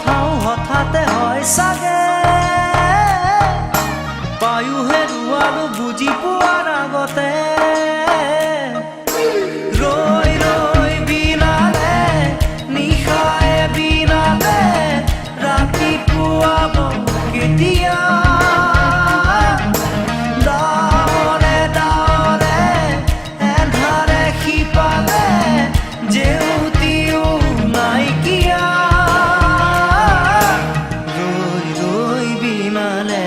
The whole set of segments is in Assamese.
কথাও হঠাতে হয় চাগে পায়ো হেৰুৱালো বুজি পোৱাৰ আগতে ৰৈ ৰৈ বিনালে নিশায়ে বিনালে ৰাতিপুৱাব কেতিয়া ডাৱৰে ডাৱৰে এন্ধাৰে সিপালে জেউতিও নাইকিয়া ৰৈ ৰৈ বিনালে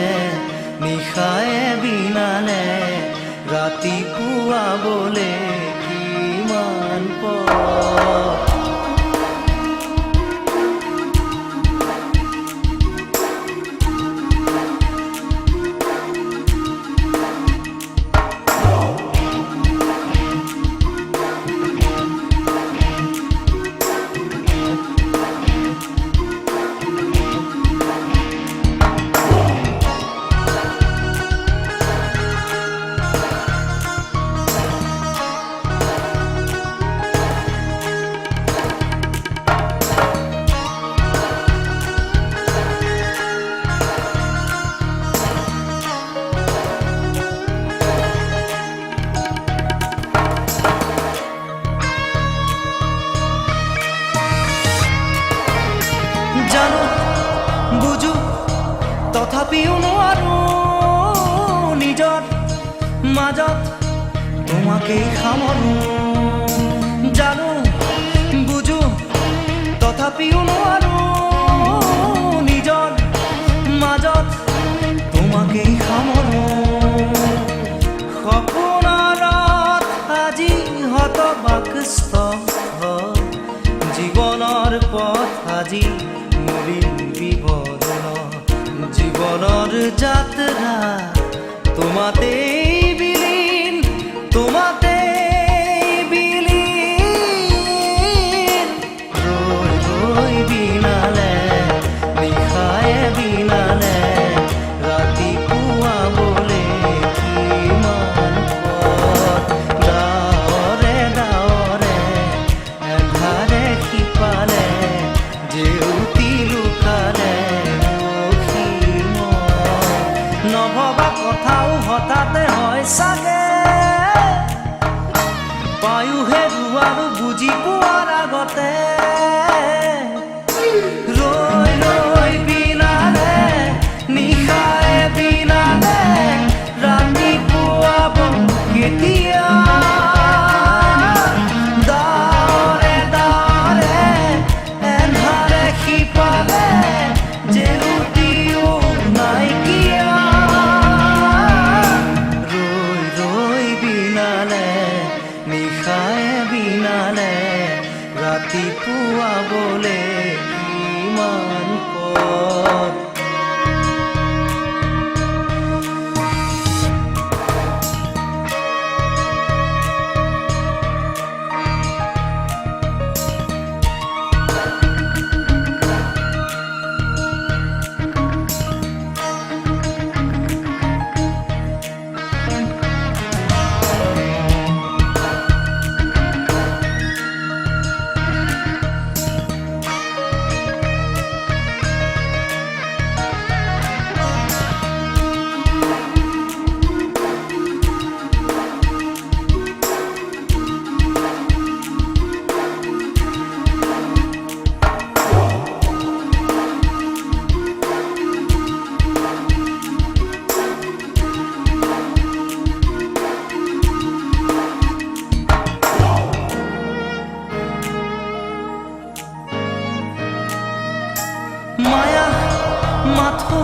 নিশায়ে বিনালে ৰাতিপুৱাবলে কিমান পৰ জানো বুঝো তথাপিও নোৱাৰো নিজৰ মাজত তোমাকেই সামৰো জানো বুঝো তথাপিও নোৱাৰো নিজৰ মাজত তোমাকেই সামৰো সপোনত আজি হতবাকস্থ জীৱনৰ পথ আজি বিবৰণ জীবনেৰ যাত্ৰা তোমাতে বিলীন তোমাতে বিলীন ৰই ৰই বিনালে নিশায়ে বিনালে ৰাতিপুৱাবলে কিমান পথ ডাৱৰে ডাৱৰে এন্ধাৰে সিপালে জেউতি লুকালে নভবা কথাও হঠাতে হয় চাগে পায়ো হেৰুৱালো বুজি পোৱাৰ আগতে ৰৈ ৰৈ বিনালে নিশায়ে বিনালে ৰাতিপুৱাব কেতিয়া ডাৱৰে ডাৱৰে এন্ধাৰে সিপালে জেউতিও নাইকিয়া ৰৈ ৰৈ বিনালে নিশায়ে বিনালে ৰাতিপুৱাবলে কিমান পথ মায়া মাথো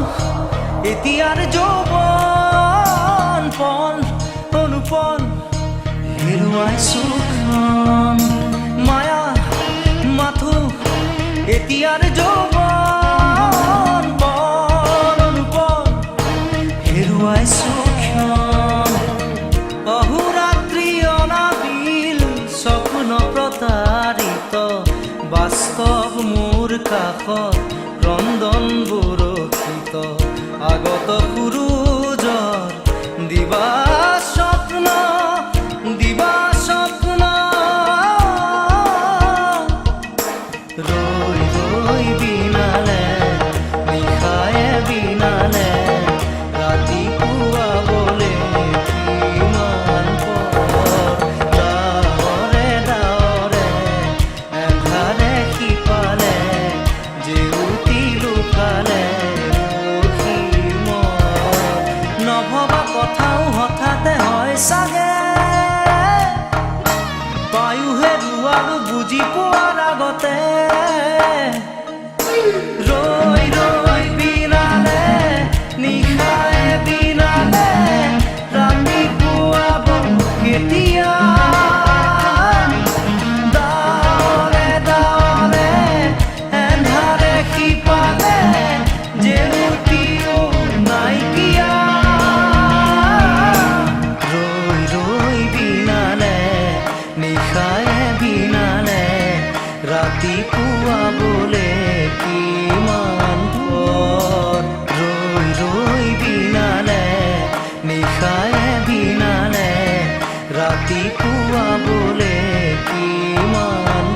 এতিয়াৰ যৌৱন পণ অনুপণ হেৰুৱাইছো মায়া মাথো এতিয়াৰ যৌৱন পণ অনুপণ হেৰুৱাইছো অহোৰাত্ৰি অনাবিল স্বপ্ন প্ৰতাৰিত বাস্তৱ মোৰ কাষত ক্ৰন্দন বৰষিত আগত সূৰুজৰ দিবা স্বপ্ন ৰৈ ৰৈ বিনালে বুজি পোৱাৰ আগতে ৰৈ ৰৈ বিনালে নিশাই বিনালে ৰাতি পুৱাব কেতিয়া দাৱৰে দাৱৰে এন্ধাৰে সিপালে জেউতিও নাইকিয়া ৰৈ ৰৈ বিনালে নিশাই বিনালে ৰাতি পুৱাবলে কিমান পৰ ৰৈ ৰৈ বিনালে নিশাই বিনালে ৰাতি পুৱাবলে কিমান